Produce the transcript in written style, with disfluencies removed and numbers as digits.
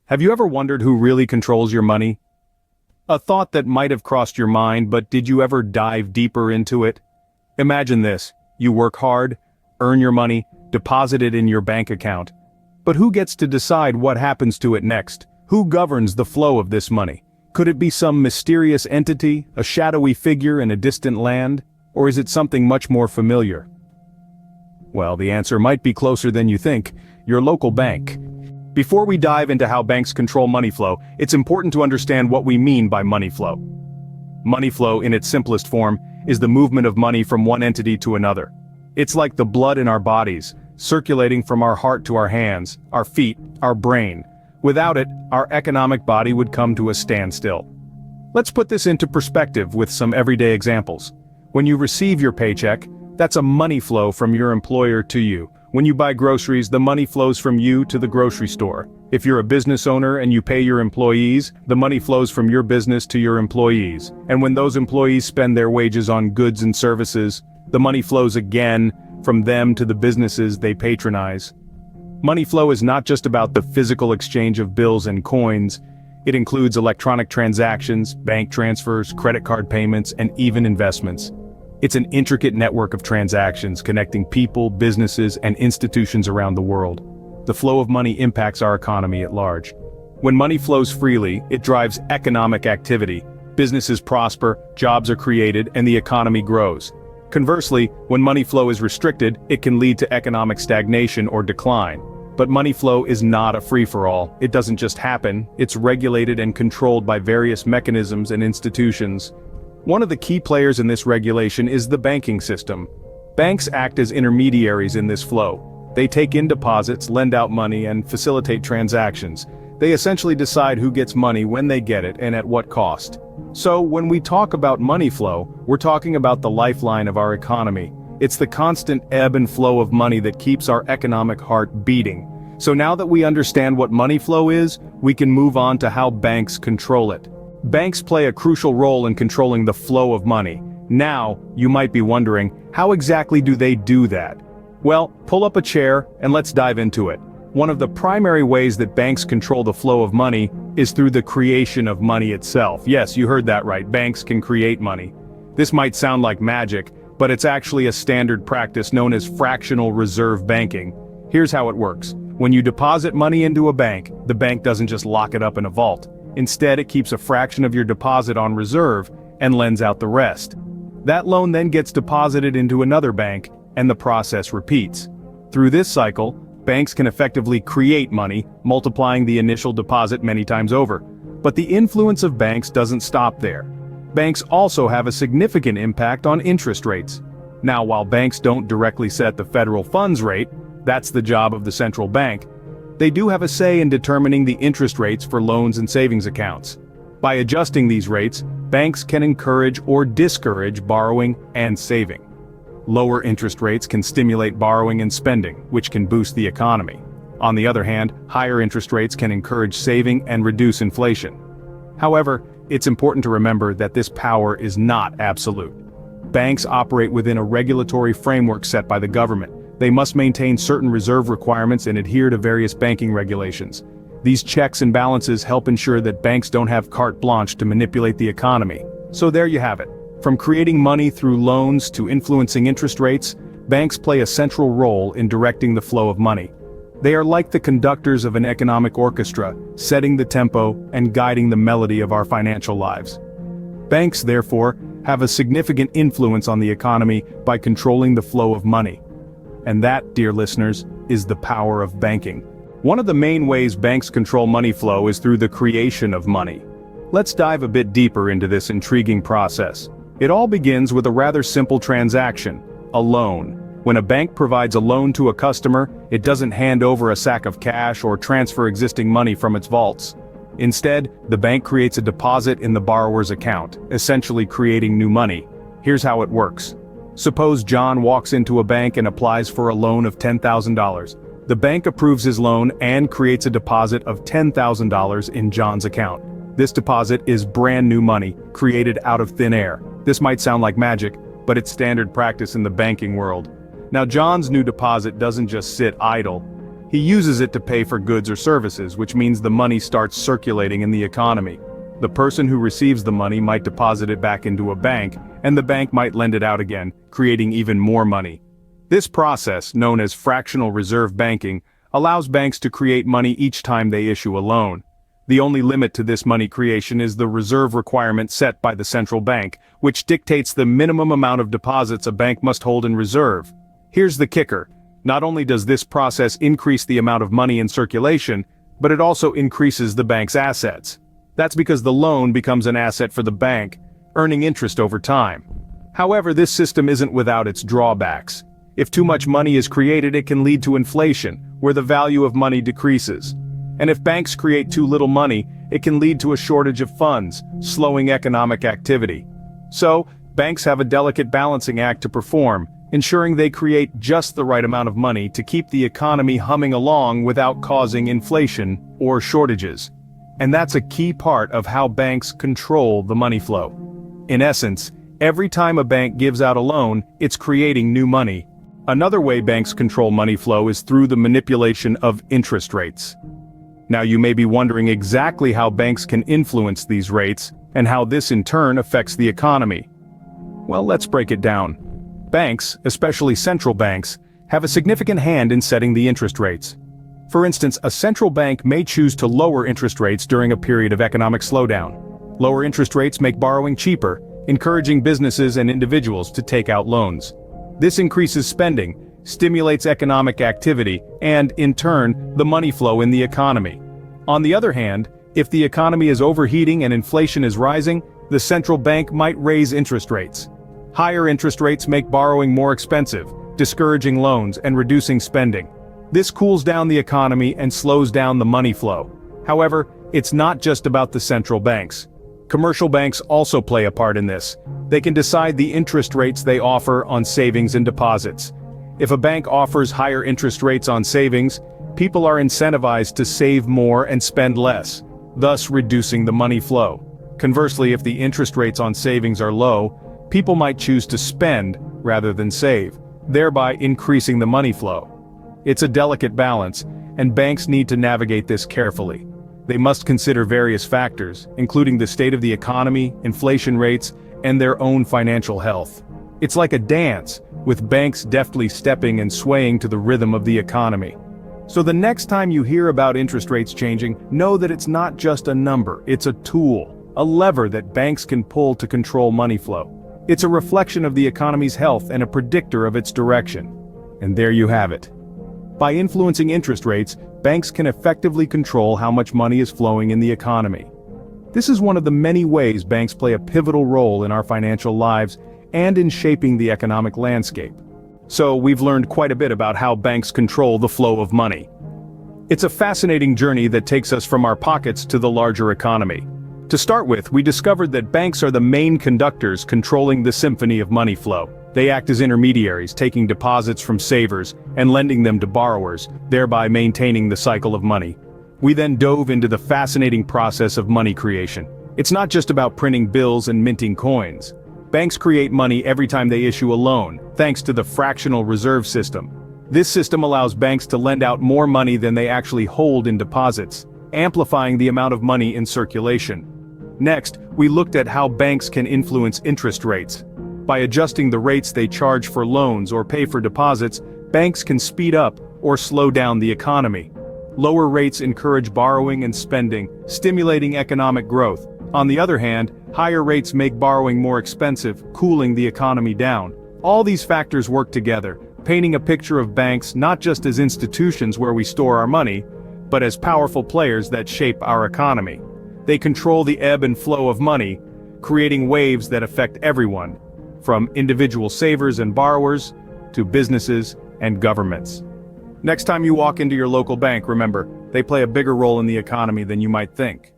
Have you ever wondered who really controls your money? A thought that might have crossed your mind, but did you ever dive deeper into it? Imagine this: you work hard, earn your money, deposit it in your bank account. But who gets to decide what happens to it next? Who governs the flow of this money? Could it be some mysterious entity, a shadowy figure in a distant land? Or is it something much more familiar? Well, the answer might be closer than you think: your local bank. Before we dive into how banks control money flow, it's important to understand what we mean by money flow. Money flow, in its simplest form, is the movement of money from one entity to another. It's like the blood in our bodies, circulating from our heart to our hands, our feet, our brain. Without it, our economic body would come to a standstill. Let's put this into perspective with some everyday examples. When you receive your paycheck, that's a money flow from your employer to you. When you buy groceries, the money flows from you to the grocery store. If you're a business owner and you pay your employees, the money flows from your business to your employees. And when those employees spend their wages on goods and services, the money flows again from them to the businesses they patronize. Money flow is not just about the physical exchange of bills and coins. It includes electronic transactions, bank transfers, credit card payments, and even investments. It's an intricate network of transactions connecting people, businesses, and institutions around the world. The flow of money impacts our economy at large. When money flows freely, it drives economic activity. Businesses prosper, jobs are created, and the economy grows. Conversely, when money flow is restricted, it can lead to economic stagnation or decline. But money flow is not a free-for-all. It doesn't just happen, it's regulated and controlled by various mechanisms and institutions. One of the key players in this regulation is the banking system. Banks act as intermediaries in this flow. They take in deposits, lend out money, and facilitate transactions. They essentially decide who gets money, when they get it, and at what cost. So, when we talk about money flow, we're talking about the lifeline of our economy. It's the constant ebb and flow of money that keeps our economic heart beating. So now that we understand what money flow is, we can move on to how banks control it. Banks play a crucial role in controlling the flow of money. Now, you might be wondering, how exactly do they do that? Well, pull up a chair and let's dive into it. One of the primary ways that banks control the flow of money is through the creation of money itself. Yes, you heard that right, banks can create money. This might sound like magic, but it's actually a standard practice known as fractional reserve banking. Here's how it works. When you deposit money into a bank, the bank doesn't just lock it up in a vault. Instead, it keeps a fraction of your deposit on reserve and lends out the rest. That loan then gets deposited into another bank, and the process repeats. Through this cycle, banks can effectively create money, multiplying the initial deposit many times over. But the influence of banks doesn't stop there. Banks also have a significant impact on interest rates. Now, while banks don't directly set the federal funds rate, that's the job of the central bank, they do have a say in determining the interest rates for loans and savings accounts. By adjusting these rates, banks can encourage or discourage borrowing and saving. Lower interest rates can stimulate borrowing and spending, which can boost the economy. On the other hand, higher interest rates can encourage saving and reduce inflation. However, it's important to remember that this power is not absolute. Banks operate within a regulatory framework set by the government. They must maintain certain reserve requirements and adhere to various banking regulations. These checks and balances help ensure that banks don't have carte blanche to manipulate the economy. So there you have it. From creating money through loans to influencing interest rates, banks play a central role in directing the flow of money. They are like the conductors of an economic orchestra, setting the tempo and guiding the melody of our financial lives. Banks, therefore, have a significant influence on the economy by controlling the flow of money. And that, dear listeners, is the power of banking. One of the main ways banks control money flow is through the creation of money. Let's dive a bit deeper into this intriguing process. It all begins with a rather simple transaction: a loan. When a bank provides a loan to a customer, it doesn't hand over a sack of cash or transfer existing money from its vaults. Instead, the bank creates a deposit in the borrower's account, essentially creating new money. Here's how it works. Suppose John walks into a bank and applies for a loan of $10,000. The bank approves his loan and creates a deposit of $10,000 in John's account. This deposit is brand new money, created out of thin air. This might sound like magic, but it's standard practice in the banking world. Now, John's new deposit doesn't just sit idle. He uses it to pay for goods or services, which means the money starts circulating in the economy. The person who receives the money might deposit it back into a bank, and the bank might lend it out again, creating even more money. This process, known as fractional reserve banking, allows banks to create money each time they issue a loan. The only limit to this money creation is the reserve requirement set by the central bank, which dictates the minimum amount of deposits a bank must hold in reserve. Here's the kicker. Not only does this process increase the amount of money in circulation, but it also increases the bank's assets. That's because the loan becomes an asset for the bank, earning interest over time. However, this system isn't without its drawbacks. If too much money is created, it can lead to inflation, where the value of money decreases. And if banks create too little money, it can lead to a shortage of funds, slowing economic activity. So, banks have a delicate balancing act to perform, ensuring they create just the right amount of money to keep the economy humming along without causing inflation or shortages. And that's a key part of how banks control the money flow. In essence, every time a bank gives out a loan, it's creating new money. Another way banks control money flow is through the manipulation of interest rates. Now you may be wondering exactly how banks can influence these rates, and how this in turn affects the economy. Well, let's break it down. Banks, especially central banks, have a significant hand in setting the interest rates. For instance, a central bank may choose to lower interest rates during a period of economic slowdown. Lower interest rates make borrowing cheaper, encouraging businesses and individuals to take out loans. This increases spending, stimulates economic activity, and, in turn, the money flow in the economy. On the other hand, if the economy is overheating and inflation is rising, the central bank might raise interest rates. Higher interest rates make borrowing more expensive, discouraging loans and reducing spending. This cools down the economy and slows down the money flow. However, it's not just about the central banks. Commercial banks also play a part in this. They can decide the interest rates they offer on savings and deposits. If a bank offers higher interest rates on savings, people are incentivized to save more and spend less, thus reducing the money flow. Conversely, if the interest rates on savings are low, people might choose to spend rather than save, thereby increasing the money flow. It's a delicate balance, and banks need to navigate this carefully. They must consider various factors, including the state of the economy, inflation rates, and their own financial health. It's like a dance, with banks deftly stepping and swaying to the rhythm of the economy. So the next time you hear about interest rates changing, know that it's not just a number, it's a tool, a lever that banks can pull to control money flow. It's a reflection of the economy's health and a predictor of its direction. And there you have it. By influencing interest rates, banks can effectively control how much money is flowing in the economy. This is one of the many ways banks play a pivotal role in our financial lives and in shaping the economic landscape. So we've learned quite a bit about how banks control the flow of money. It's a fascinating journey that takes us from our pockets to the larger economy. To start with, we discovered that banks are the main conductors controlling the symphony of money flow. They act as intermediaries, taking deposits from savers and lending them to borrowers, thereby maintaining the cycle of money. We then dove into the fascinating process of money creation. It's not just about printing bills and minting coins. Banks create money every time they issue a loan, thanks to the fractional reserve system. This system allows banks to lend out more money than they actually hold in deposits, amplifying the amount of money in circulation. Next, we looked at how banks can influence interest rates. By adjusting the rates they charge for loans or pay for deposits, banks can speed up or slow down the economy. Lower rates encourage borrowing and spending, stimulating economic growth. On the other hand, higher rates make borrowing more expensive, cooling the economy down. All these factors work together, painting a picture of banks not just as institutions where we store our money, but as powerful players that shape our economy. They control the ebb and flow of money, creating waves that affect everyone, from individual savers and borrowers to businesses and governments. Next time you walk into your local bank, remember, they play a bigger role in the economy than you might think.